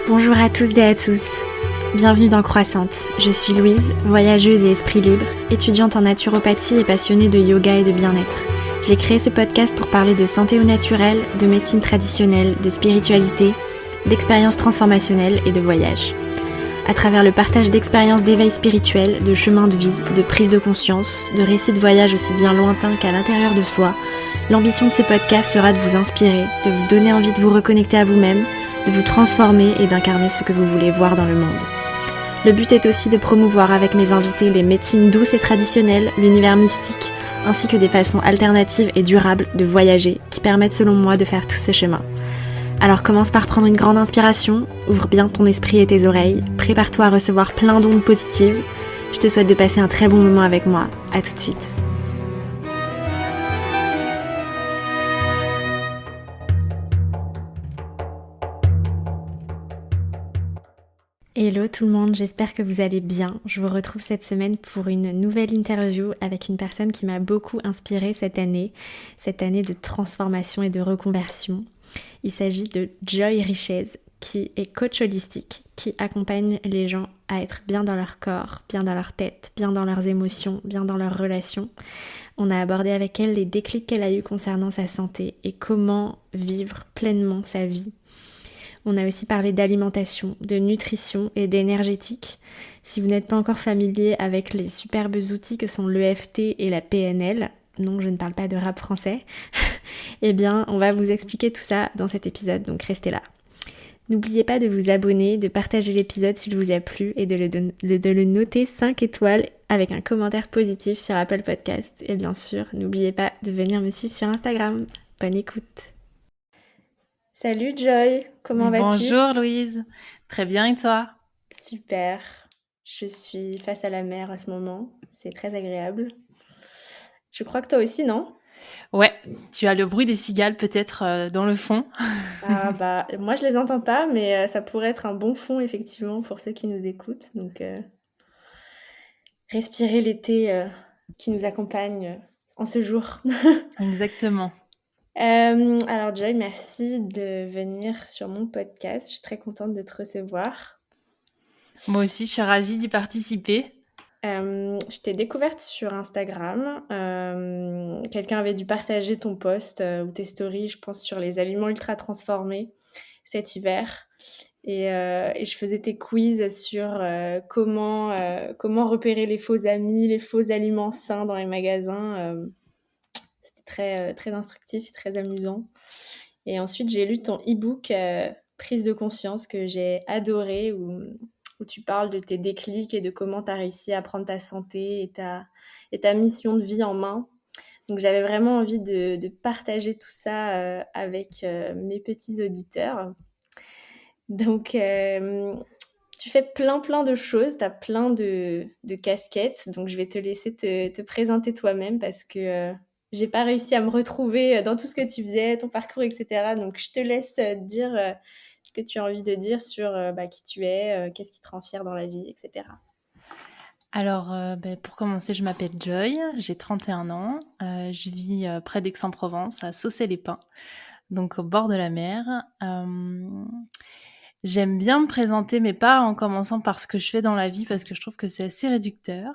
Bonjour à tous et à tous, bienvenue dans Croissante. Je suis Louise, voyageuse et esprit libre, étudiante en naturopathie et passionnée de yoga et de bien-être. J'ai créé ce podcast pour parler de santé au naturel, de médecine traditionnelle, de spiritualité, d'expériences transformationnelles et de voyage. À travers le partage d'expériences d'éveil spirituel, de chemins de vie, de prise de conscience, de récits de voyage aussi bien lointains qu'à l'intérieur de soi, l'ambition de ce podcast sera de vous inspirer, de vous donner envie de vous reconnecter à vous-même, de vous transformer et d'incarner ce que vous voulez voir dans le monde. Le but est aussi de promouvoir avec mes invités les médecines douces et traditionnelles, l'univers mystique, ainsi que des façons alternatives et durables de voyager qui permettent selon moi de faire tout ce chemin. Alors commence par prendre une grande inspiration, ouvre bien ton esprit et tes oreilles, prépare-toi à recevoir plein d'ondes positives. Je te souhaite de passer un très bon moment avec moi. À tout de suite. Hello tout le monde, j'espère que vous allez bien. Je vous retrouve cette semaine pour une nouvelle interview avec une personne qui m'a beaucoup inspirée cette année de transformation et de reconversion. Il s'agit de Joy Richez, qui est coach holistique, qui accompagne les gens à être bien dans leur corps, bien dans leur tête, bien dans leurs émotions, bien dans leurs relations. On a abordé avec elle les déclics qu'elle a eus concernant sa santé et comment vivre pleinement sa vie. On a aussi parlé d'alimentation, de nutrition et d'énergétique. Si vous n'êtes pas encore familier avec les superbes outils que sont l'EFT et la PNL, non, je ne parle pas de rap français, eh bien, on va vous expliquer tout ça dans cet épisode, donc restez là. N'oubliez pas de vous abonner, de partager l'épisode s'il vous a plu et de le noter 5 étoiles avec un commentaire positif sur Apple Podcast. Et bien sûr, n'oubliez pas de venir me suivre sur Instagram. Bonne écoute. Salut Joy, comment vas-tu ? Bonjour Louise, très bien et toi ? Super, je suis face à la mer à ce moment, c'est très agréable. Je crois que toi aussi, non ? Ouais, tu as le bruit des cigales peut-être dans le fond. Ah bah, moi je les entends pas, mais ça pourrait être un bon fond effectivement pour ceux qui nous écoutent. Donc respirer l'été qui nous accompagne en ce jour. Exactement. Alors Joy, merci de venir sur mon podcast. Je suis très contente de te recevoir. Moi aussi, je suis ravie d'y participer. Je t'ai découverte sur Instagram. Quelqu'un avait dû partager ton post ou tes stories, je pense, sur les aliments ultra transformés cet hiver. Et je faisais tes quiz sur comment repérer les faux amis, les faux aliments sains dans les magasins. C'était très instructif, très amusant. Et ensuite, j'ai lu ton e-book Prise de conscience que j'ai adoré, où tu parles de tes déclics et de comment tu as réussi à prendre ta santé et ta mission de vie en main. Donc, j'avais vraiment envie de partager tout ça avec mes petits auditeurs. Donc, tu fais plein de choses, tu as plein de casquettes. Donc, je vais te laisser te présenter toi-même parce que j'ai pas réussi à me retrouver dans tout ce que tu faisais, ton parcours, etc. Donc, je te laisse dire ce que tu as envie de dire sur qui tu es, qu'est-ce qui te rend fière dans la vie, etc. Alors, pour commencer, je m'appelle Joy, j'ai 31 ans, je vis près d'Aix-en-Provence, à Saucey-les-Pins, donc au bord de la mer. J'aime bien me présenter, mais pas en commençant par ce que je fais dans la vie, parce que je trouve que c'est assez réducteur.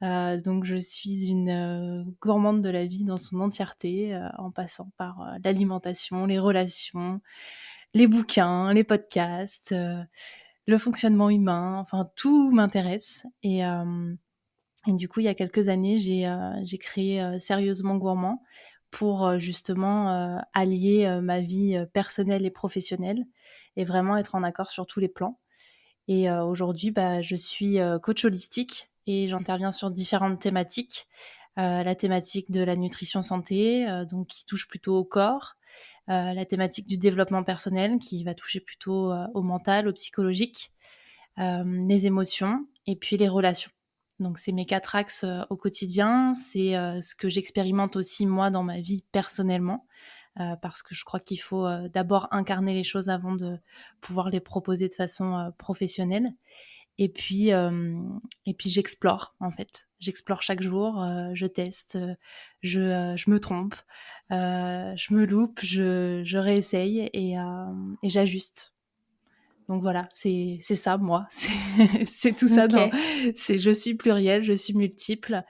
Donc je suis une gourmande de la vie dans son entièreté, en passant par l'alimentation, les relations, les bouquins, les podcasts, le fonctionnement humain, enfin tout m'intéresse. Et du coup, il y a quelques années, j'ai créé Sérieusement Gourmand pour justement allier ma vie personnelle et professionnelle et vraiment être en accord sur tous les plans. Et aujourd'hui, je suis coach holistique et j'interviens sur différentes thématiques. La thématique de la nutrition santé, donc qui touche plutôt au corps. La thématique du développement personnel qui va toucher plutôt au mental, au psychologique. Les émotions et puis les relations. Donc c'est mes 4 axes au quotidien. C'est ce que j'expérimente aussi moi dans ma vie personnellement. Parce que je crois qu'il faut d'abord incarner les choses avant de pouvoir les proposer de façon professionnelle. Et puis j'explore en fait. J'explore chaque jour, je teste, je me trompe, je me loupe, je réessaye et j'ajuste. Donc voilà, c'est ça moi, c'est tout ça Ok. c'est je suis plurielle, je suis multiple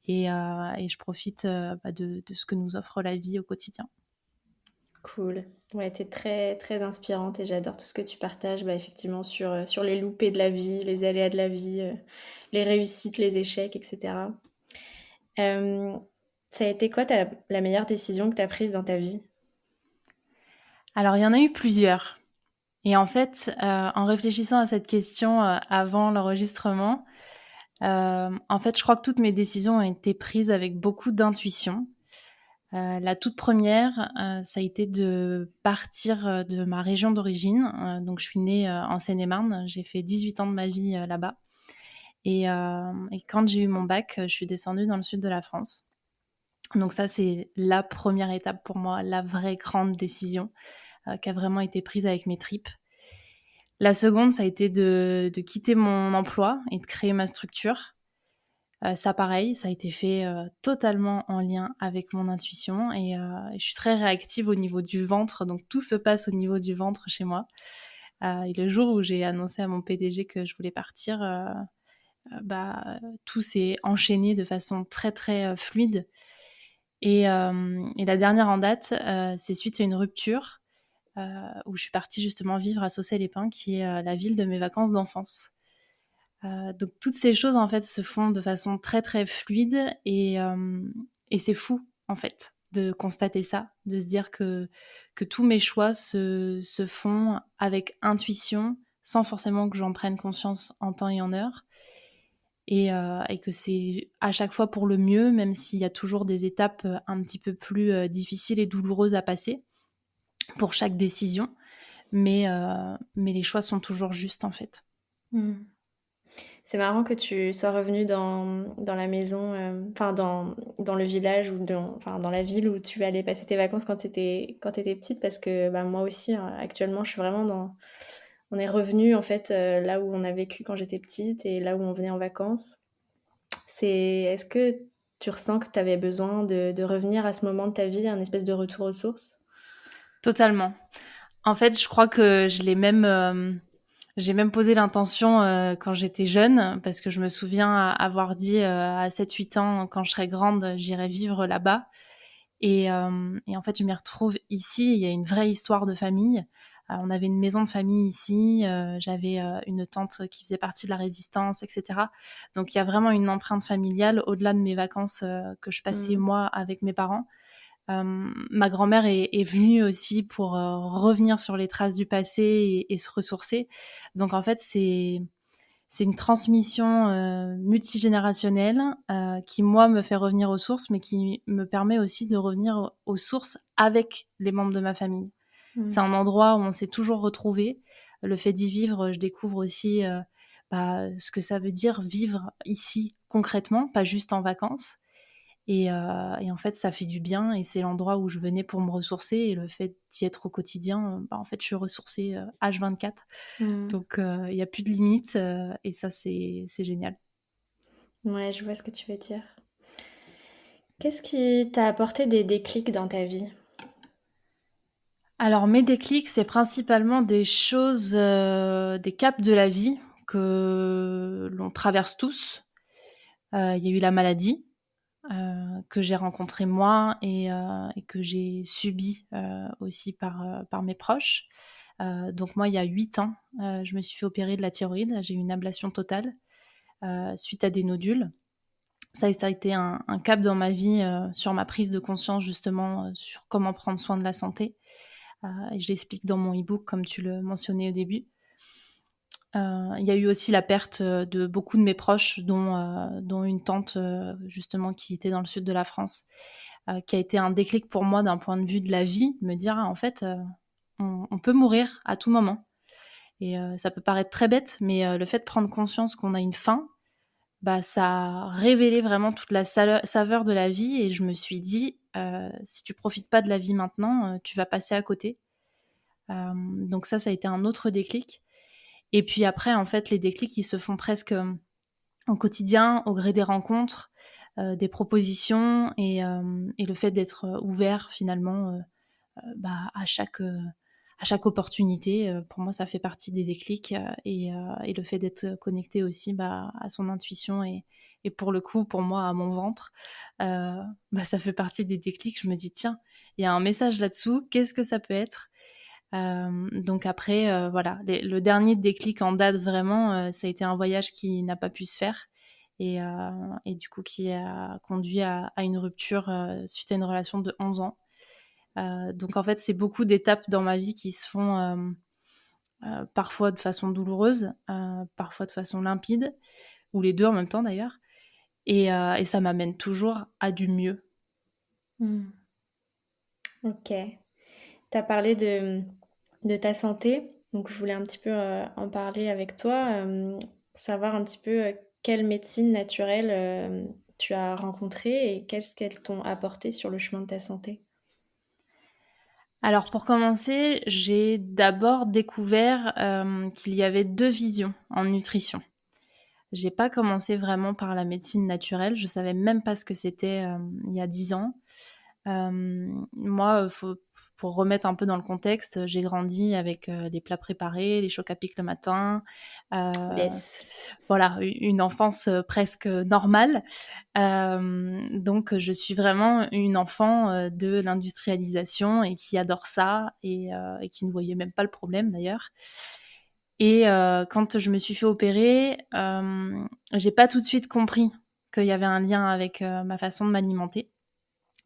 et je profite, de ce que nous offre la vie au quotidien. Cool. Ouais, tu très, très inspirante et j'adore tout ce que tu partages, effectivement sur les loupés de la vie, les aléas de la vie, les réussites, les échecs et cetera. Hem, Ça a été quoi ta la meilleure décision que tu as prise dans ta vie? Alors il y en a eu plusieurs et en fait, en réfléchissant à cette question, avant l'enregistrement, en fait, je crois que toutes mes décisions ont été prises avec beaucoup d'intuition. La toute première, ça a été de partir, de ma région d'origine. Donc je suis née, en Seine-et-Marne. J'ai fait 18 ans de ma vie, là-bas et quand j'ai eu mon bac, je suis descendue dans le sud de la France. Donc ça, c'est la première étape pour moi, la vraie grande décision, qui a vraiment été prise avec mes tripes. La seconde, ça a été de quitter mon emploi et de créer ma structure. Ça pareil, ça a été fait, totalement en lien avec mon intuition et je suis très réactive au niveau du ventre, donc tout se passe au niveau du ventre chez moi. Et le jour où j'ai annoncé à mon PDG que je voulais partir, tout s'est enchaîné de façon très, très, fluide et la dernière en date, c'est suite à une rupture, où je suis partie justement vivre à Saucey-les-Pins qui est, la ville de mes vacances d'enfance. Donc toutes ces choses en fait se font de façon très très fluide et c'est fou en fait de constater ça, de se dire que tous mes choix se font avec intuition, sans forcément que j'en prenne conscience en temps et en heure, et que c'est à chaque fois pour le mieux, même s'il y a toujours des étapes un petit peu plus difficiles et douloureuses à passer pour chaque décision, mais les choix sont toujours justes en fait. Mmh. C'est marrant que tu sois revenue dans la maison, enfin dans le village ou dans la ville où tu allais passer tes vacances quand tu étais petite parce que, moi aussi, hein, actuellement, je suis vraiment on est revenus en fait, là où on a vécu quand j'étais petite et là où on venait en vacances. Est-ce que tu ressens que tu avais besoin de revenir à ce moment de ta vie, un espèce de retour aux sources? Totalement. En fait, je crois que j'ai même posé l'intention, quand j'étais jeune, parce que je me souviens avoir dit, à 7-8 ans: «Quand je serai grande, j'irai vivre là-bas» et en fait, je m'y retrouve ici. Il y a une vraie histoire de famille. On avait une maison de famille ici, j'avais, une tante qui faisait partie de la Résistance et cetera. Donc il y a vraiment une empreinte familiale au-delà de mes vacances, que je passais Mmh. moi avec mes parents. Ma grand-mère est venue aussi pour revenir sur les traces du passé et se ressourcer. Donc en fait, c'est une transmission multigénérationnelle qui, moi, me fait revenir aux sources, mais qui me permet aussi de revenir aux sources avec les membres de ma famille. C'est Mmh. un endroit où on s'est toujours retrouvés. Le fait d'y vivre, je découvre aussi ce que ça veut dire vivre ici concrètement, pas juste en vacances. Et en fait, ça fait du bien et c'est l'endroit où je venais pour me ressourcer et le fait d'y être au quotidien, en fait, je suis ressourcée, H24. Mmh. Donc il y a plus de limites, et ça, c'est génial. Ouais, je vois ce que tu veux dire. Qu'est-ce qui t'a apporté des déclics dans ta vie? Alors mes déclics, c'est principalement des choses, des caps de la vie que l'on traverse tous. Il y a eu la maladie, que j'ai rencontrée moi et que j'ai subie, aussi par mes proches. Donc moi, il y a 8 ans, je me suis fait opérer de la thyroïde. J'ai eu une ablation totale, suite à des nodules. Ça a été un cap dans ma vie, sur ma prise de conscience justement, sur comment prendre soin de la santé, et je l'explique dans mon e-book comme tu le mentionnais au début. Il y a eu aussi la perte, de beaucoup de mes proches dont une tante, justement qui était dans le sud de la France, qui a été un déclic pour moi d'un point de vue de la vie, me dire: «Ah en fait, on peut mourir à tout moment» et ça peut paraître très bête, mais le fait de prendre conscience qu'on a une fin, ça a révélé vraiment toute la saveur de la vie et je me suis dit: «Si tu profites pas de la vie maintenant, tu vas passer à côté». Donc ça a été un autre déclic et puis après, en fait, les déclics, ils se font presque, au quotidien, au gré des rencontres, des propositions et le fait d'être, ouvert finalement, à à chaque opportunité. Pour moi, ça fait partie des déclics et le fait d'être connecté aussi à son intuition et pour le coup, pour moi, à mon ventre, ça fait partie des déclics. Je me dis, tiens, il y a un message là-dessous, qu'est-ce que ça peut être? Donc après, voilà, le dernier déclic en date vraiment, ça a été un voyage qui n'a pas pu se faire et du coup qui a conduit à une rupture suite à une relation de 11 ans. Donc en fait, c'est beaucoup d'étapes dans ma vie qui se font parfois de façon douloureuse, parfois de façon limpide, ou les deux en même temps d'ailleurs. Et ça m'amène toujours à du mieux. Mmh. OK. Tu as parlé de ta santé, donc je voulais un petit peu, en parler avec toi, savoir un petit peu, quelle médecine naturelle, tu as rencontrée et qu'est-ce qu'elles t'ont apporté sur le chemin de ta santé? Alors pour commencer, j'ai d'abord découvert qu'il y avait deux visions en nutrition. J'ai pas commencé vraiment par la médecine naturelle, je savais même pas ce que c'était il y a 10 ans. Moi, pour remettre un peu dans le contexte, j'ai grandi avec les plats préparés, les chocs à pic le matin, euh, Yes. voilà, une enfance presque normale. Donc, je suis vraiment une enfant de l'industrialisation et qui adore ça et qui ne voyait même pas le problème d'ailleurs. Et quand je me suis fait opérer, j'ai pas tout de suite compris qu'il y avait un lien avec ma façon de m'alimenter.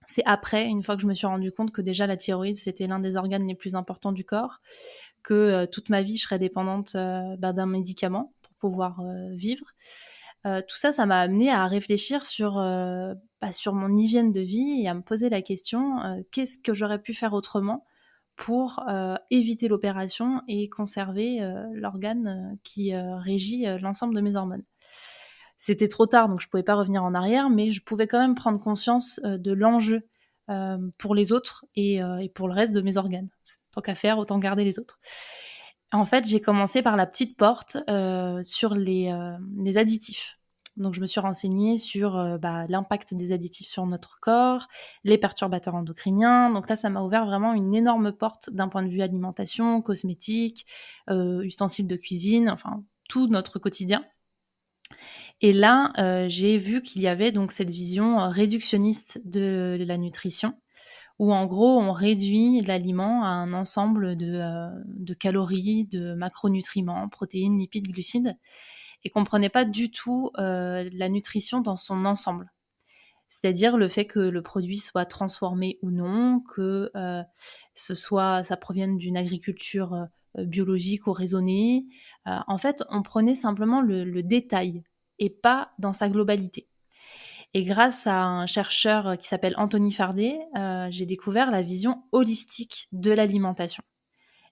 C'est après, une fois que je me suis rendu compte que déjà la thyroïde, c'était l'un des organes les plus importants du corps, que toute ma vie, je serais dépendante d'un médicament pour pouvoir vivre. Tout ça, ça m'a amené à réfléchir sur mon hygiène de vie et à me poser la question, qu'est-ce que j'aurais pu faire autrement pour éviter l'opération et conserver l'organe qui régit l'ensemble de mes hormones. C'était trop tard, donc je pouvais pas revenir en arrière, mais je pouvais quand même prendre conscience de l'enjeu pour les autres et pour le reste de mes organes. Tant qu'à faire, autant garder les autres. En fait, j'ai commencé par la petite porte sur les additifs. Donc, je me suis renseignée sur l'impact des additifs sur notre corps, les perturbateurs endocriniens. Donc là, ça m'a ouvert vraiment une énorme porte d'un point de vue alimentation, cosmétique, ustensiles de cuisine, enfin, tout notre quotidien. Et là, j'ai vu qu'il y avait donc cette vision réductionniste de la nutrition, où en gros, on réduit l'aliment à un ensemble de calories, de macronutriments, protéines, lipides, glucides, et qu'on ne prenait pas du tout la nutrition dans son ensemble. C'est-à-dire le fait que le produit soit transformé ou non, que ça provienne d'une agriculture biologique ou raisonnée. En fait, on prenait simplement le détail et pas dans sa globalité. Et grâce à un chercheur qui s'appelle Anthony Fardet, j'ai découvert la vision holistique de l'alimentation.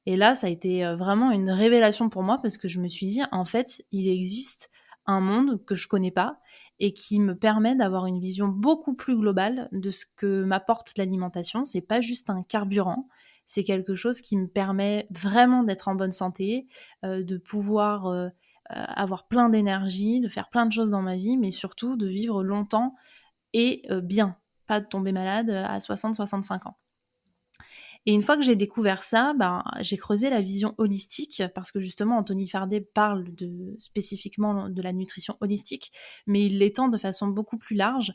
Et là, ça a été vraiment une révélation pour moi parce que je me suis dit, en fait, il existe un monde que je connais pas et qui me permet d'avoir une vision beaucoup plus globale de ce que m'apporte l'alimentation. C'est pas juste un carburant, c'est quelque chose qui me permet vraiment d'être en bonne santé, de pouvoir avoir plein d'énergie, de faire plein de choses dans ma vie, mais surtout de vivre longtemps et bien, pas de tomber malade à 60-65 ans. Et une fois que j'ai découvert ça, j'ai creusé la vision holistique parce que justement Anthony Fardet parle spécifiquement de la nutrition holistique, mais il l'étend de façon beaucoup plus large.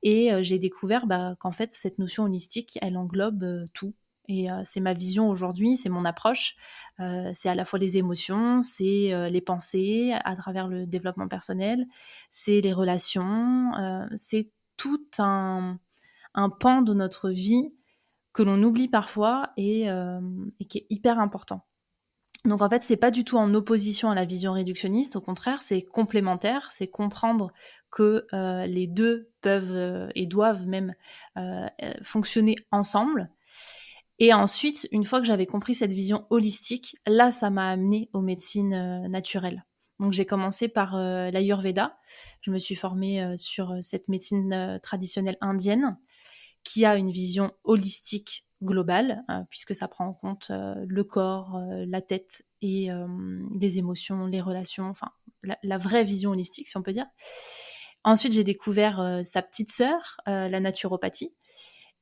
Et j'ai découvert qu'en fait cette notion holistique, elle englobe tout. Et c'est ma vision aujourd'hui, c'est mon approche. C'est à la fois les émotions, c'est les pensées à travers le développement personnel, c'est les relations, c'est tout un pan de notre vie que l'on oublie parfois et qui est hyper important. Donc en fait, c'est pas du tout en opposition à la vision réductionniste, au contraire, c'est complémentaire, c'est comprendre que les deux peuvent et doivent même fonctionner ensemble. Et ensuite, une fois que j'avais compris cette vision holistique, là, ça m'a amené aux médecines naturelles. Donc j'ai commencé par l'Ayurveda. Je me suis formée sur cette médecine traditionnelle indienne qui a une vision holistique globale, puisque ça prend en compte le corps, la tête et les émotions, les relations, enfin la vraie vision holistique, si on peut dire. Ensuite, j'ai découvert sa petite sœur, la naturopathie.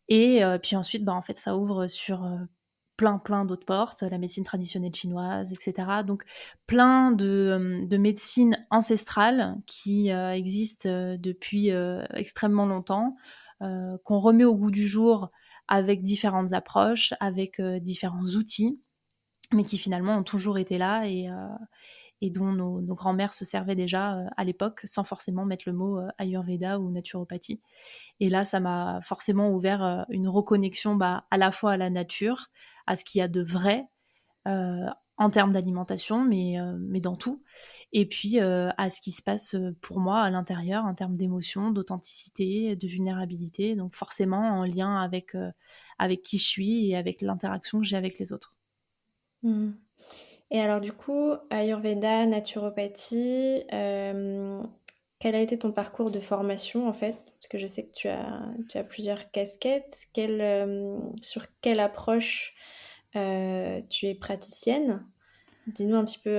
Et puis ensuite, en fait, ça ouvre sur plein d'autres portes, la médecine traditionnelle chinoise, etc. Donc plein de médecines ancestrales qui existent depuis extrêmement longtemps, qu'on remet au goût du jour avec différentes approches, avec différents outils, mais qui finalement ont toujours été là et dont nos grands-mères se servaient déjà à l'époque, sans forcément mettre le mot Ayurveda ou naturopathie. Et là, ça m'a forcément ouvert une reconnexion à la fois à la nature, à ce qu'il y a de vrai euh, en termes d'alimentation, mais dans tout. Et puis à ce qui se passe pour moi à l'intérieur en termes d'émotion, d'authenticité, de vulnérabilité. Donc forcément en lien avec qui je suis et avec l'interaction que j'ai avec les autres. Mhm. Et alors du coup, Ayurveda, naturopathie, quel a été ton parcours de formation en fait? Parce que je sais que tu as plusieurs casquettes. Sur quelle approche tu es praticienne? Dis-nous un petit peu,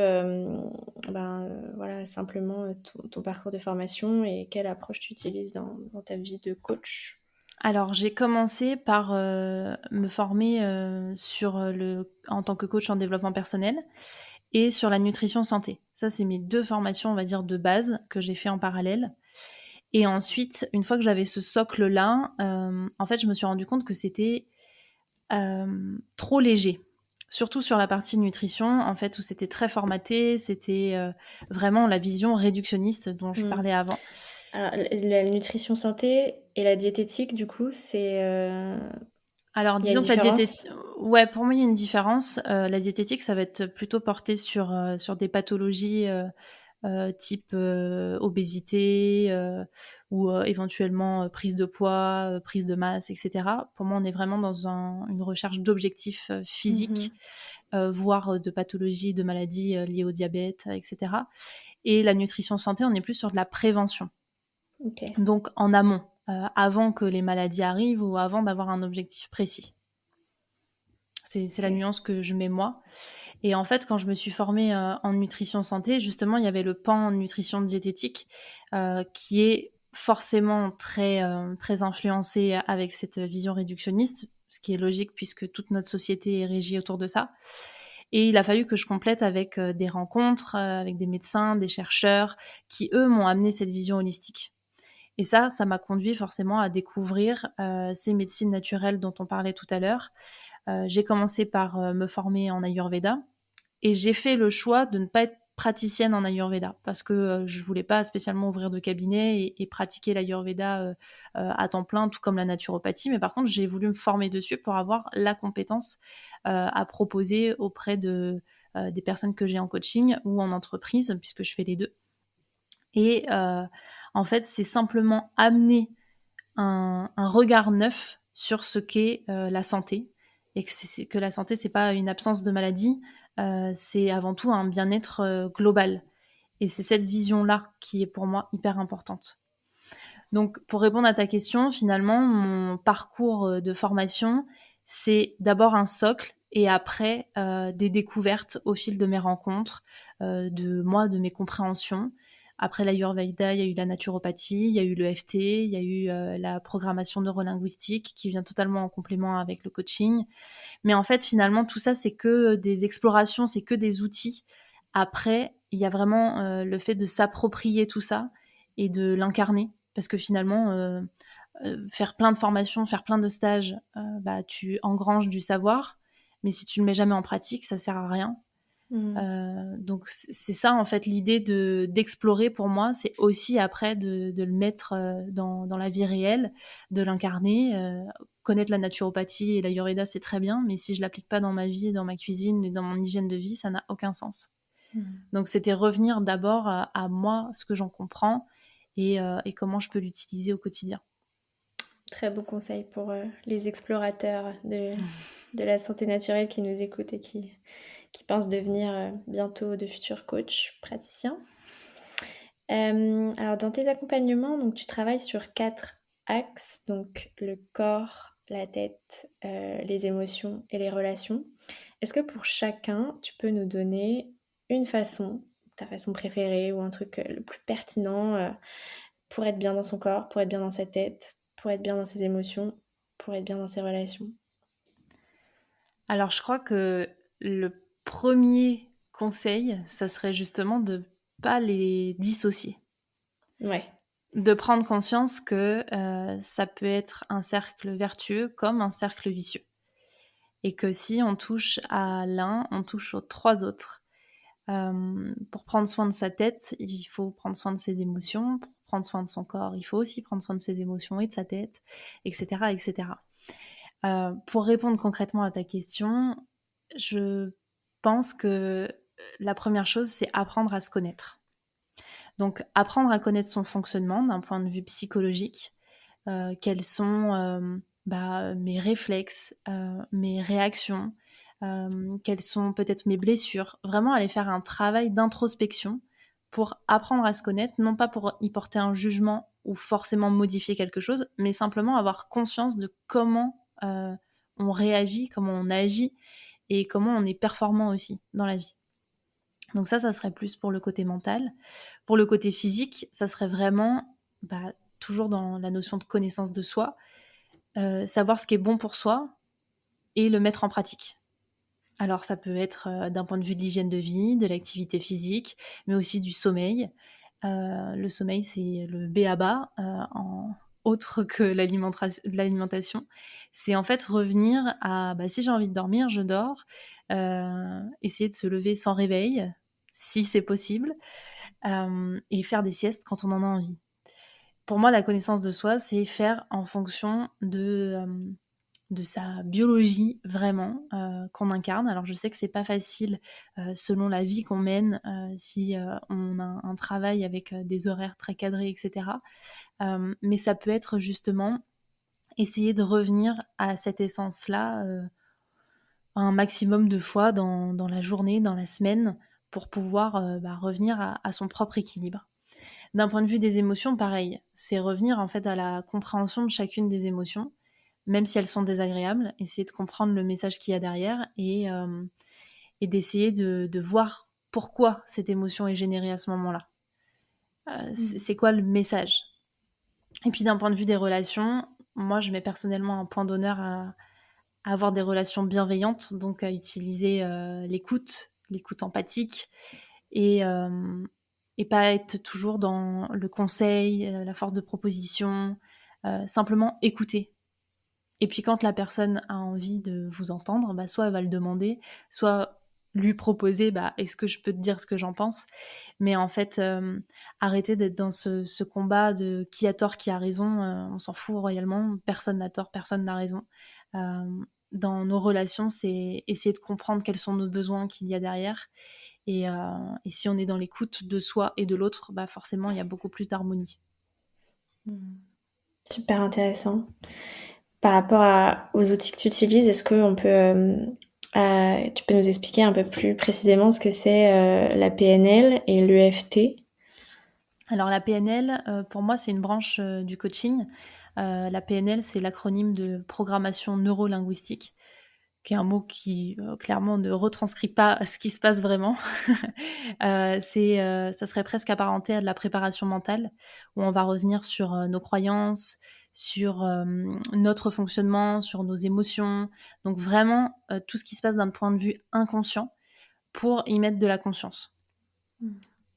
voilà, simplement ton parcours de formation et quelle approche tu utilises dans ta vie de coach. Alors, j'ai commencé par me former en tant que coach en développement personnel et sur la nutrition santé. Ça, c'est mes deux formations, on va dire, de base que j'ai fait en parallèle. Et ensuite, une fois que j'avais ce socle-là, en fait, je me suis rendu compte que c'était trop léger. Surtout sur la partie nutrition, en fait, où c'était très formaté, c'était vraiment la vision réductionniste dont je Hmm. parlais avant. Alors, la nutrition santé et la diététique, du coup, Alors, il y a une disons que la différence? diététique, ouais, pour moi, il y a une différence. La diététique, ça va être plutôt porté sur des pathologies type obésité ou éventuellement prise de poids, prise de masse, etc. Pour moi, on est vraiment dans une recherche d'objectifs physiques, Mhm. voire de pathologies, de maladies liées au diabète, etc. Et la nutrition santé, on est plus sur de la prévention. Ok. Donc en amont, avant que les maladies arrivent ou avant d'avoir un objectif précis. C'est la Ok. nuance que je mets moi. Et en fait, quand je me suis formée en nutrition santé, justement, il y avait le pan nutrition diététique qui est forcément très influencé avec cette vision réductionniste, ce qui est logique puisque toute notre société est régie autour de ça. Et il a fallu que je complète avec des rencontres, avec des médecins, des chercheurs, qui, eux, m'ont amené cette vision holistique. Et ça m'a conduit forcément à découvrir ces médecines naturelles dont on parlait tout à l'heure. J'ai commencé par me former en Ayurveda et j'ai fait le choix de ne pas être praticienne en Ayurveda parce que je voulais pas spécialement ouvrir de cabinet et pratiquer l'Ayurveda à temps plein, tout comme la naturopathie. Mais par contre, j'ai voulu me former dessus pour avoir la compétence à proposer auprès des personnes que j'ai en coaching ou en entreprise, puisque je fais les deux. Et en fait, c'est simplement amener un regard neuf sur ce qu'est la santé et que la santé c'est pas une absence de maladie, c'est avant tout un bien-être global. Et c'est cette vision-là qui est pour moi hyper importante. Donc pour répondre à ta question, finalement, mon parcours de formation, c'est d'abord un socle et après des découvertes au fil de mes rencontres, de moi, de mes compréhensions. Après l'Ayurveda, il y a eu la naturopathie, il y a eu le FT, il y a eu la programmation neurolinguistique qui vient totalement en complément avec le coaching. Mais en fait, finalement, tout ça, c'est que des explorations, c'est que des outils. Après, il y a vraiment le fait de s'approprier tout ça et de l'incarner. Parce que finalement, faire plein de formations, faire plein de stages, tu engranges du savoir. Mais si tu ne le mets jamais en pratique, ça sert à rien. Mhm. Donc c'est ça en fait l'idée d'explorer pour moi, c'est aussi après de le mettre dans la vie réelle, de l'incarner. Connaître la naturopathie et l'ayurveda c'est très bien, mais si je l'applique pas dans ma vie, dans ma cuisine et dans mon hygiène de vie, ça n'a aucun sens. Mhm. Donc c'était revenir d'abord à moi, ce que j'en comprends et comment je peux l'utiliser au quotidien. Très beau conseil pour les explorateurs de la santé naturelle qui nous écoutent et qui pensent devenir bientôt de futurs coachs, praticiens. Alors, dans tes accompagnements, donc, tu travailles sur 4 axes, donc le corps, la tête, les émotions et les relations. Est-ce que pour chacun, tu peux nous donner une façon, ta façon préférée ou un truc le plus pertinent pour être bien dans son corps, pour être bien dans sa tête, pour être bien dans ses émotions, pour être bien dans ses relations? Alors, je crois que le premier conseil, ça serait justement de pas les dissocier. Ouais. De prendre conscience que ça peut être un cercle vertueux comme un cercle vicieux. Et que si on touche à l'un, on touche aux trois autres. Pour prendre soin de sa tête, il faut prendre soin de ses émotions. Pour prendre soin de son corps, il faut aussi prendre soin de ses émotions et de sa tête, etc. etc. Pour répondre concrètement à ta question, je pense que la première chose, c'est apprendre à se connaître. Donc, apprendre à connaître son fonctionnement d'un point de vue psychologique, quels sont mes réflexes, mes réactions, quelles sont peut-être mes blessures. Vraiment aller faire un travail d'introspection pour apprendre à se connaître, non pas pour y porter un jugement ou forcément modifier quelque chose, mais simplement avoir conscience de comment on réagit, comment on agit et comment on est performant aussi dans la vie. Donc ça serait plus pour le côté mental. Pour le côté physique, ça serait vraiment, toujours dans la notion de connaissance de soi, savoir ce qui est bon pour soi et le mettre en pratique. Alors ça peut être d'un point de vue de l'hygiène de vie, de l'activité physique, mais aussi du sommeil. Le sommeil, c'est le b.a.-ba, autre que l'alimentation. C'est en fait revenir à, si j'ai envie de dormir, je dors. Essayer de se lever sans réveil, si c'est possible, et faire des siestes quand on en a envie. Pour moi, la connaissance de soi, c'est faire en fonction de sa biologie vraiment qu'on incarne. Alors je sais que c'est pas facile selon la vie qu'on mène, si on a un travail avec des horaires très cadrés, etc. Mais ça peut être justement essayer de revenir à cette essence-là un maximum de fois dans la journée, dans la semaine, pour pouvoir revenir à son propre équilibre. D'un point de vue des émotions, pareil, c'est revenir en fait à la compréhension de chacune des émotions, même si elles sont désagréables, essayer de comprendre le message qu'il y a derrière et d'essayer de voir pourquoi cette émotion est générée à ce moment-là. C'est quoi le message? Et puis d'un point de vue des relations, moi je mets personnellement un point d'honneur à avoir des relations bienveillantes, donc à utiliser l'écoute empathique et, euh, et pas être toujours dans le conseil, la force de proposition, simplement écouter. Et puis quand la personne a envie de vous entendre, soit elle va le demander, soit lui proposer est-ce que je peux te dire ce que j'en pense. Mais en fait, arrêter d'être dans ce combat de qui a tort, qui a raison, on s'en fout royalement, personne n'a tort, personne n'a raison. Dans nos relations, c'est essayer de comprendre quels sont nos besoins qu'il y a derrière. Et si on est dans l'écoute de soi et de l'autre, forcément, il y a beaucoup plus d'harmonie. Super intéressant. Par rapport aux outils que tu utilises, est-ce que tu peux nous expliquer un peu plus précisément ce que c'est la PNL et l'EFT? Alors la PNL, pour moi, c'est une branche du coaching. La PNL, c'est l'acronyme de programmation neurolinguistique, qui est un mot qui clairement ne retranscrit pas ce qui se passe vraiment. Ça serait presque apparenté à de la préparation mentale, où on va revenir sur nos croyances, sur notre fonctionnement, sur nos émotions. Donc vraiment tout ce qui se passe d'un point de vue inconscient pour y mettre de la conscience.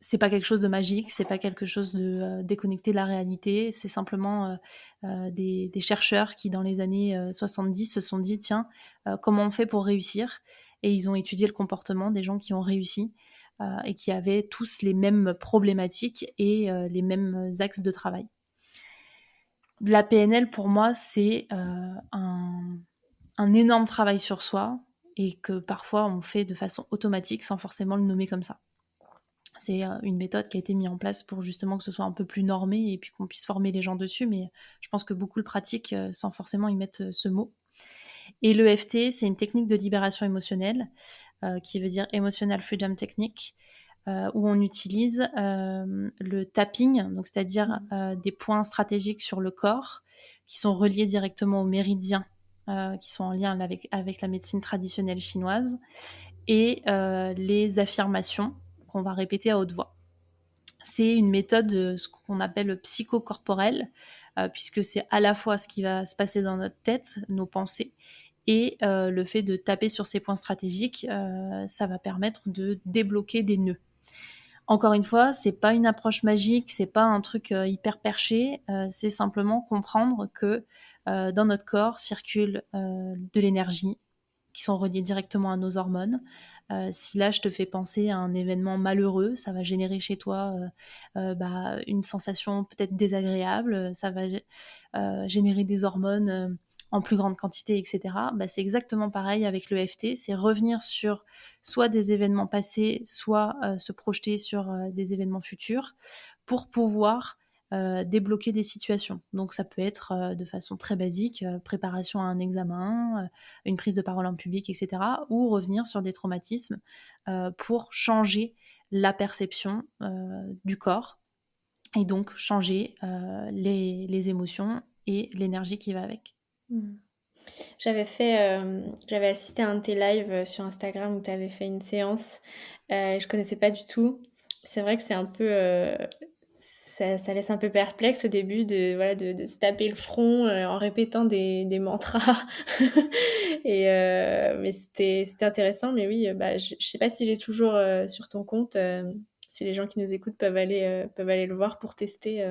C'est pas quelque chose de magique, c'est pas quelque chose de déconnecté de la réalité, c'est simplement des chercheurs qui, dans les années 70, se sont dit tiens, comment on fait pour réussir? Et ils ont étudié le comportement des gens qui ont réussi et qui avaient tous les mêmes problématiques et les mêmes axes de travail. La PNL, pour moi, c'est un énorme travail sur soi et que parfois on fait de façon automatique sans forcément le nommer comme ça. C'est une méthode qui a été mise en place pour justement que ce soit un peu plus normé et puis qu'on puisse former les gens dessus, mais je pense que beaucoup le pratiquent sans forcément y mettre ce mot. Et l'EFT, c'est une technique de libération émotionnelle, qui veut dire Emotional Freedom Technique, où on utilise le tapping, donc c'est-à-dire des points stratégiques sur le corps qui sont reliés directement aux méridiens, qui sont en lien avec la médecine traditionnelle chinoise, et les affirmations qu'on va répéter à haute voix. C'est une méthode, ce qu'on appelle psychocorporelle, puisque c'est à la fois ce qui va se passer dans notre tête, nos pensées, Et le fait de taper sur ces points stratégiques, ça va permettre de débloquer des nœuds. Encore une fois, c'est pas une approche magique, c'est pas un truc hyper perché, c'est simplement comprendre que dans notre corps circule de l'énergie qui sont reliées directement à nos hormones. Si là, je te fais penser à un événement malheureux, ça va générer chez toi une sensation peut-être désagréable, ça va générer des hormones en plus grande quantité, etc. C'est exactement pareil avec le FT, c'est revenir sur soit des événements passés, soit se projeter sur des événements futurs pour pouvoir débloquer des situations. Donc ça peut être de façon très basique, préparation à un examen, une prise de parole en public, etc. Ou revenir sur des traumatismes pour changer la perception du corps et donc changer les émotions et l'énergie qui va avec. J'avais assisté à un de tes lives sur Instagram où tu avais fait une séance. Je connaissais pas du tout. C'est vrai que c'est un peu, ça laisse un peu perplexe au début de se taper le front en répétant des mantras. Mais c'était intéressant. Mais oui, je sais pas s'il est toujours sur ton compte. Si les gens qui nous écoutent peuvent aller le voir pour tester.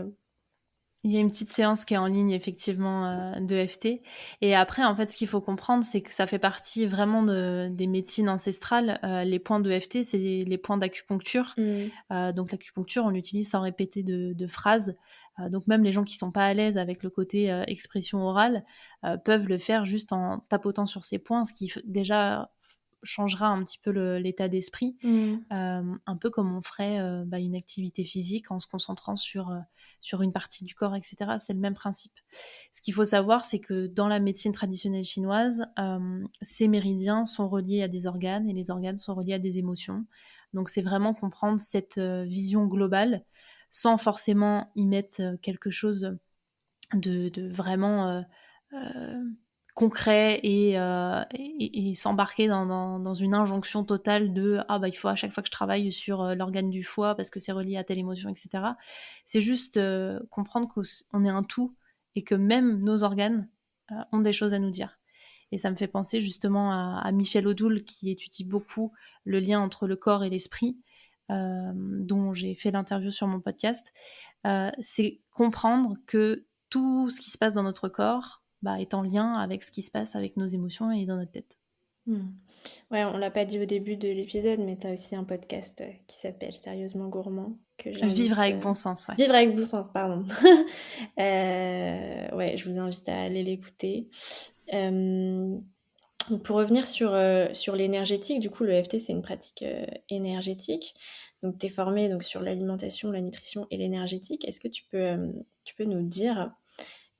Il y a une petite séance qui est en ligne, effectivement, de FT. Et après, en fait, ce qu'il faut comprendre, c'est que ça fait partie vraiment des médecines ancestrales. Les points de FT, c'est les points d'acupuncture. Donc, l'acupuncture, on l'utilise sans répéter de phrases. Donc, même les gens qui sont pas à l'aise avec le côté expression orale peuvent le faire juste en tapotant sur ces points, ce qui déjà changera un petit peu l'état d'esprit, un peu comme on ferait une activité physique en se concentrant sur une partie du corps, etc. C'est le même principe. Ce qu'il faut savoir, c'est que dans la médecine traditionnelle chinoise, ces méridiens sont reliés à des organes et les organes sont reliés à des émotions. Donc c'est vraiment comprendre cette vision globale sans forcément y mettre quelque chose de vraiment concret et s'embarquer dans une injonction totale de il faut à chaque fois que je travaille sur l'organe du foie parce que c'est relié à telle émotion, etc. C'est juste comprendre qu'on est un tout et que même nos organes ont des choses à nous dire. Et ça me fait penser justement à Michel Odoul qui étudie beaucoup le lien entre le corps et l'esprit, dont j'ai fait l'interview sur mon podcast. C'est comprendre que tout ce qui se passe dans notre corps est en lien avec ce qui se passe avec nos émotions et dans notre tête. Ouais, on l'a pas dit au début de l'épisode, mais tu as aussi un podcast qui s'appelle Sérieusement Gourmand que j'invite. Vivre avec bon sens, ouais. Vivre avec bon sens, pardon. Ouais, je vous invite à aller l'écouter. Pour revenir sur l'énergétique, du coup, le FT, c'est une pratique énergétique. Donc, tu es formé donc, sur l'alimentation, la nutrition et l'énergétique. Est-ce que tu peux nous dire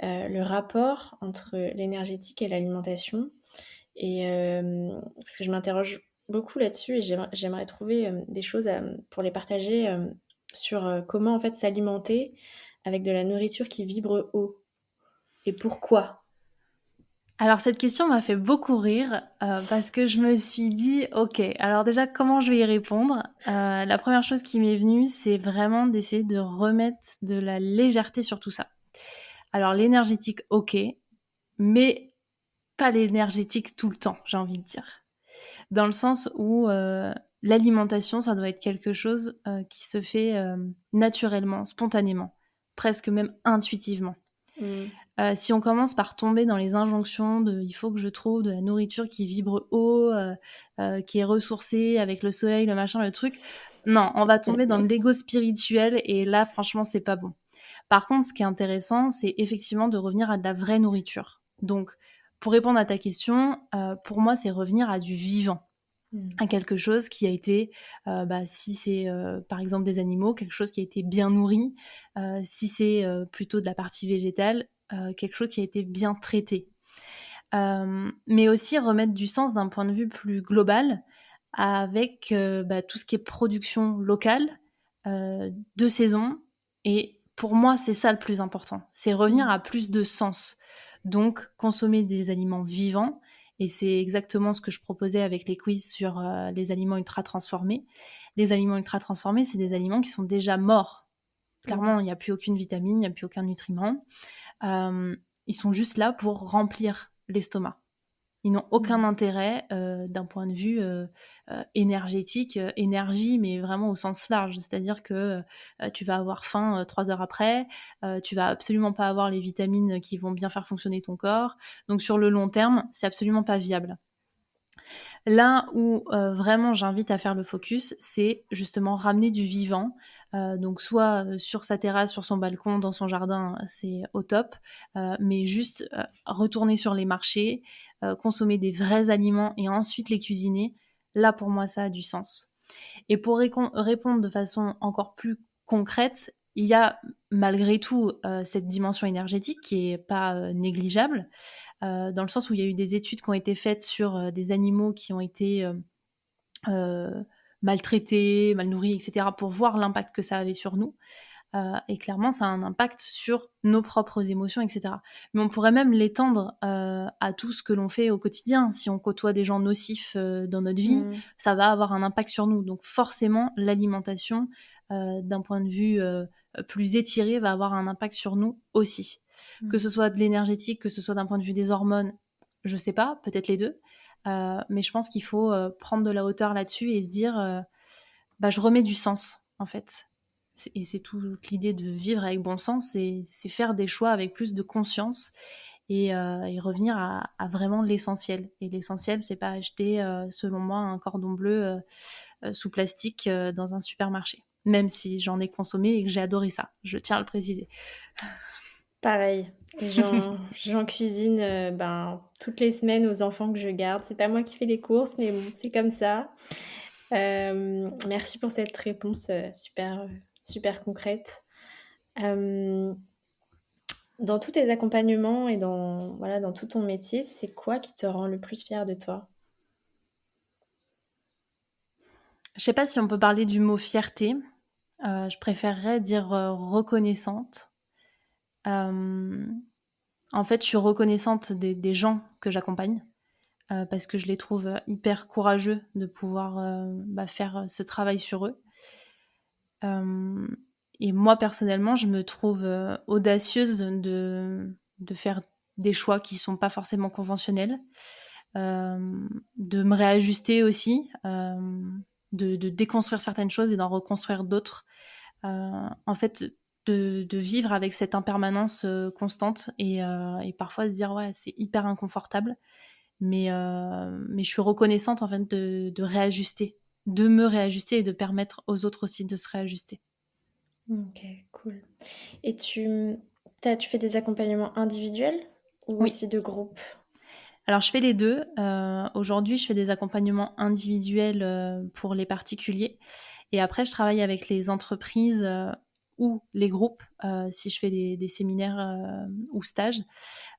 le rapport entre l'énergétique et l'alimentation et parce que je m'interroge beaucoup là-dessus et j'aimerais trouver des choses pour les partager sur comment en fait s'alimenter avec de la nourriture qui vibre haut et pourquoi. Alors cette question m'a fait beaucoup rire parce que je me suis dit ok, alors déjà comment je vais y répondre. La première chose qui m'est venue, c'est vraiment d'essayer de remettre de la légèreté sur tout ça. Alors l'énergétique, ok, mais pas l'énergétique tout le temps, j'ai envie de dire. Dans le sens où l'alimentation, ça doit être quelque chose qui se fait naturellement, spontanément, presque même intuitivement. Si on commence par tomber dans les injonctions de il faut que je trouve de la nourriture qui vibre haut, qui est ressourcée avec le soleil, le machin, le truc, non, on va tomber dans l'ego spirituel et là, franchement, c'est pas bon. Par contre, ce qui est intéressant, c'est effectivement de revenir à de la vraie nourriture. Donc, pour répondre à ta question, pour moi, c'est revenir à du vivant, à quelque chose qui a été, si c'est par exemple des animaux, quelque chose qui a été bien nourri, si c'est plutôt de la partie végétale, quelque chose qui a été bien traité. Mais aussi remettre du sens d'un point de vue plus global avec tout ce qui est production locale, de saison. Et pour moi, c'est ça le plus important. C'est revenir à plus de sens. Donc, consommer des aliments vivants. Et c'est exactement ce que je proposais avec les quiz sur les aliments ultra transformés. Les aliments ultra transformés, c'est des aliments qui sont déjà morts. Clairement, il n'y a plus aucune vitamine, il n'y a plus aucun nutriment. Ils sont juste là pour remplir l'estomac. Ils n'ont aucun Mmh. intérêt d'un point de vue énergétique, énergie, mais vraiment au sens large. C'est-à-dire que tu vas avoir faim 3 heures après, tu vas absolument pas avoir les vitamines qui vont bien faire fonctionner ton corps. Donc sur le long terme, c'est absolument pas viable. Là où vraiment j'invite à faire le focus, c'est justement ramener du vivant. Donc soit sur sa terrasse, sur son balcon, dans son jardin, c'est au top. Mais juste retourner sur les marchés, consommer des vrais aliments et ensuite les cuisiner, là pour moi ça a du sens. Et pour répondre de façon encore plus concrète, il y a malgré tout cette dimension énergétique qui est pas négligeable, dans le sens où il y a eu des études qui ont été faites sur des animaux qui ont été euh, maltraités, mal nourris, etc., pour voir l'impact que ça avait sur nous. Et clairement, ça a un impact sur nos propres émotions, etc. Mais on pourrait même l'étendre à tout ce que l'on fait au quotidien. Si on côtoie des gens nocifs dans notre vie, Mmh. ça va avoir un impact sur nous. Donc forcément, l'alimentation, d'un point de vue plus étiré, va avoir un impact sur nous aussi. Que Mmh. ce soit de l'énergétique, que ce soit d'un point de vue des hormones, je sais pas, peut-être les deux. Mais je pense qu'il faut prendre de la hauteur là-dessus et se dire, bah, je remets du sens, en fait. Et c'est toute l'idée de vivre avec bon sens, c'est faire des choix avec plus de conscience et revenir à vraiment l'essentiel. Et l'essentiel, c'est pas acheter, selon moi, un cordon bleu sous plastique dans un supermarché. Même si j'en ai consommé et que j'ai adoré ça, je tiens à le préciser. Pareil. Et j'en cuisine ben, toutes les semaines aux enfants que je garde. C'est pas moi qui fais les courses, mais bon, c'est comme ça. Merci pour cette réponse super, super concrète. Euh, Dans tous tes accompagnements et dans, voilà, dans tout ton métier, c'est quoi qui te rend le plus fier de toi? Je sais pas si on peut parler du mot fierté. Je préférerais dire reconnaissante. Euh, En fait, je suis reconnaissante des gens que j'accompagne parce que je les trouve hyper courageux de pouvoir bah, faire ce travail sur eux. Euh, et moi, personnellement, je me trouve audacieuse de faire des choix qui sont pas forcément conventionnels, de me réajuster aussi, de déconstruire certaines choses et d'en reconstruire d'autres. En fait, de vivre avec cette impermanence constante et parfois se dire ouais c'est hyper inconfortable mais je suis reconnaissante en fait de réajuster, de me réajuster et de permettre aux autres aussi de se réajuster. Ok, cool. Et tu fais des accompagnements individuels ou Oui, aussi de groupe? alors je fais les deux. Aujourd'hui je fais des accompagnements individuels pour les particuliers et après je travaille avec les entreprises ou les groupes si je fais des séminaires ou stages.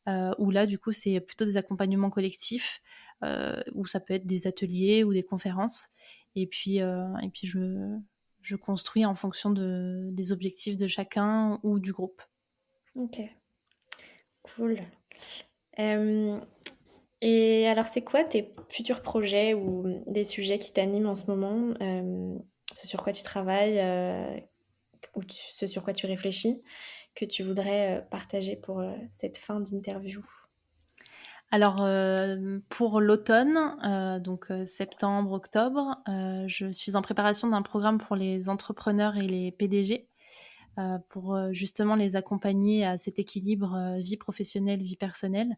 Où là, du coup, c'est plutôt des accompagnements collectifs, où ça peut être des ateliers ou des conférences. Et puis je construis en fonction des objectifs de chacun ou du groupe. Ok, cool. Euh, et alors, c'est quoi tes futurs projets ou des sujets qui t'animent en ce moment? Ce sur quoi tu travailles ou ce sur quoi tu réfléchis que tu voudrais partager pour cette fin d'interview? Alors, pour l'automne, donc septembre, octobre, je suis en préparation d'un programme pour les entrepreneurs et les PDG, pour justement les accompagner à cet équilibre vie professionnelle, vie personnelle,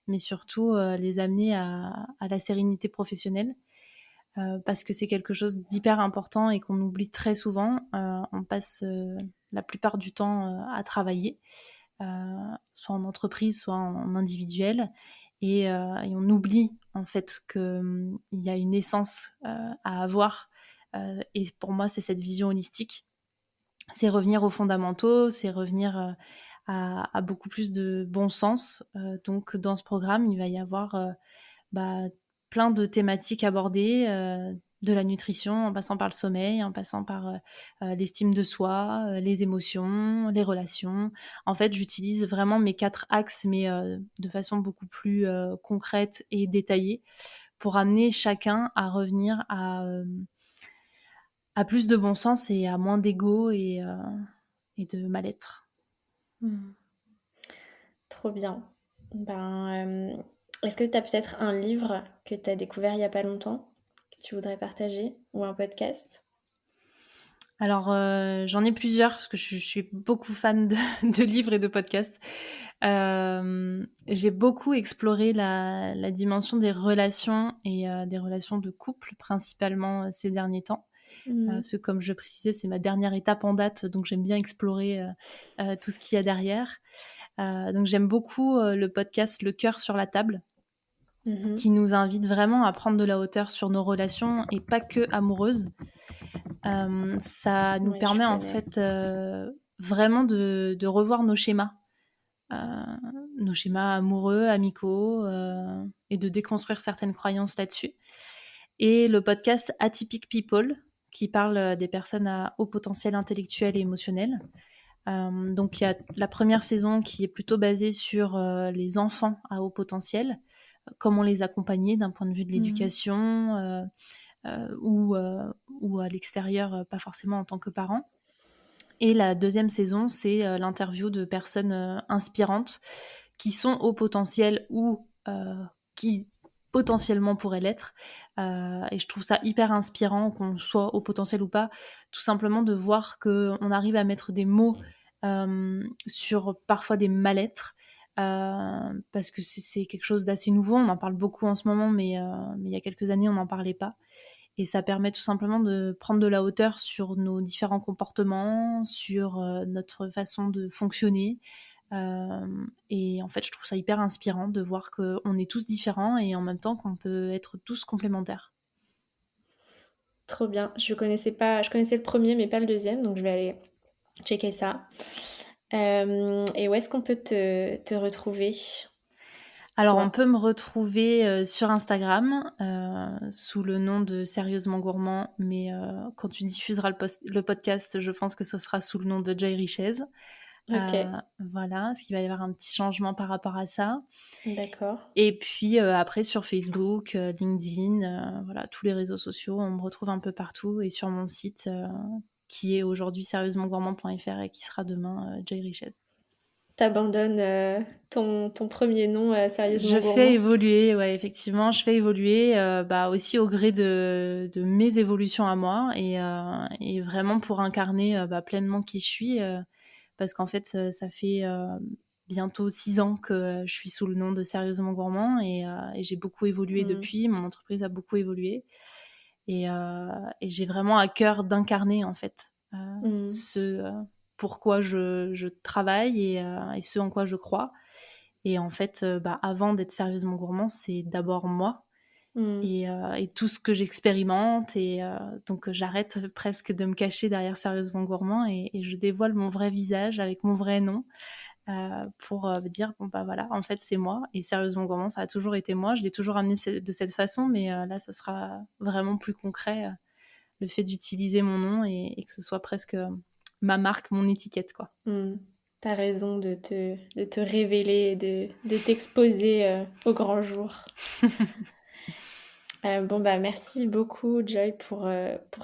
mais surtout les amener à la sérénité professionnelle. Parce que c'est quelque chose d'hyper important et qu'on oublie très souvent. On passe la plupart du temps à travailler, soit en entreprise, soit en individuel, et on oublie en fait qu'il y a une essence à avoir. Et pour moi, c'est cette vision holistique. C'est revenir aux fondamentaux, c'est revenir à beaucoup plus de bon sens. Donc dans ce programme, il va y avoir bah, plein de thématiques abordées, de la nutrition, en passant par le sommeil, en passant par l'estime de soi, les émotions, les relations. En fait, j'utilise vraiment mes 4 axes, mais de façon beaucoup plus concrète et détaillée, pour amener chacun à revenir à plus de bon sens et à moins d'ego et de mal-être. Hmm. Trop bien. Ben, Est-ce que tu as peut-être un livre que tu as découvert il n'y a pas longtemps, que tu voudrais partager, ou un podcast? Alors, j'en ai plusieurs parce que je suis beaucoup fan de livres et de podcasts. J'ai beaucoup exploré la dimension des relations et des relations de couple principalement, ces derniers temps. Mmh. Parce que comme je précisais, c'est ma dernière étape en date, donc j'aime bien explorer, tout ce qu'il y a derrière. Donc j'aime beaucoup, le podcast Le cœur sur la table, Mmh. qui nous invite vraiment à prendre de la hauteur sur nos relations et pas que amoureuses. Ça nous Oui, je permet en connais. fait, vraiment de revoir heu, nos schémas amoureux, amicaux, et de déconstruire certaines croyances là-dessus. Et le podcast Atypique People, qui parle, des personnes à haut potentiel intellectuel et émotionnel. Donc il y a la première saison qui est plutôt basée sur, les enfants à haut potentiel, comment les accompagner d'un point de vue de Mmh. l'éducation, ou à l'extérieur, pas forcément en tant que parent. Et la deuxième saison, c'est, l'interview de personnes, inspirantes qui sont au potentiel ou qui potentiellement pourraient l'être. Et je trouve ça hyper inspirant, qu'on soit au potentiel ou pas, tout simplement de voir qu'on arrive à mettre des mots sur parfois des mal-être. Parce que c'est quelque chose d'assez nouveau, on en parle beaucoup en ce moment, mais il y a quelques années, on n'en parlait pas. Et ça permet tout simplement de prendre de la hauteur sur nos différents comportements, sur notre façon de fonctionner. Et en fait, je trouve ça hyper inspirant de voir qu'on est tous différents et en même temps qu'on peut être tous complémentaires. Trop bien. Je connaissais le premier, mais pas le deuxième, donc je vais aller checker ça. Et où est-ce qu'on peut te retrouver, Alors, on toi? peut me retrouver sur Instagram sous le nom de Sérieusement Gourmand, mais quand tu diffuseras le podcast, je pense que ce sera sous le nom de Joy Richez. OK, Voilà, parce qu'il va y avoir un petit changement par rapport à ça. d'accord. Et puis après sur Facebook, LinkedIn, voilà, tous les réseaux sociaux, on me retrouve un peu partout et sur mon site, qui est aujourd'hui sérieusement-gourmand.fr et qui sera demain, Joy Richez. T'abandonnes ton premier nom, Sérieusement Je fais Gourmand? évoluer, ouais, effectivement, je fais évoluer, bah, aussi au gré de mes évolutions à moi et vraiment pour incarner, bah, pleinement qui je suis, parce qu'en fait, ça fait, bientôt 6 ans que je suis sous le nom de Sérieusement Gourmand et j'ai beaucoup évolué Mmh. depuis. Mon entreprise a beaucoup évolué et j'ai vraiment à cœur d'incarner, en fait, Mmh. ce, pourquoi je travaille et ce en quoi je crois. Et en fait, bah, avant d'être Sérieusement Gourmand, c'est d'abord moi Mmh. et tout ce que j'expérimente donc j'arrête presque de me cacher derrière Sérieusement Gourmand et je dévoile mon vrai visage avec mon vrai nom, pour, dire: «Bon, bah, voilà, en fait, c'est moi et Sérieusement Gourmand, ça a toujours été moi». Je l'ai toujours amené de cette façon, mais là, ce sera vraiment plus concret, le fait d'utiliser mon nom et que ce soit presque, ma marque, mon étiquette, quoi. Mmh. Tu raison de te révéler et de t'exposer, au grand jour. Bon, bah, merci beaucoup Joy pour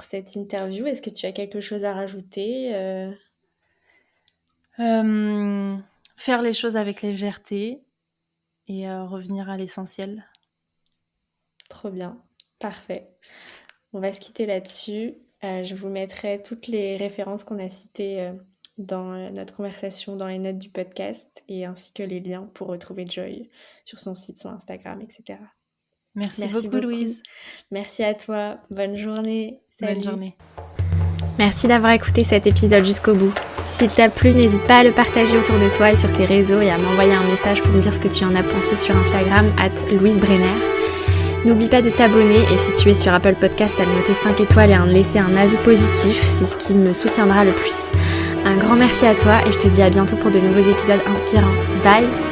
cette interview. Est-ce que tu as quelque chose à rajouter? Faire les choses avec légèreté et revenir à l'essentiel. Trop bien, parfait. On va se quitter là-dessus. Je vous mettrai toutes les références qu'on a citées, dans, notre conversation dans les notes du podcast et ainsi que les liens pour retrouver Joy sur son site, son Instagram et cetera. Merci Merci beaucoup, beaucoup. Louise. Merci à toi. Bonne journée. Bonne Salut. journée. Merci d'avoir écouté cet épisode jusqu'au bout. S'il t'a plu, n'hésite pas à le partager autour de toi et sur tes réseaux et à m'envoyer un message pour me dire ce que tu en as pensé sur Instagram @LouiseBrenner. N'oublie pas de t'abonner et si tu es sur Apple Podcast, à le noter 5 étoiles et à me laisser un avis positif, c'est ce qui me soutiendra le plus. Un grand merci à toi et je te dis à bientôt pour de nouveaux épisodes inspirants. Bye!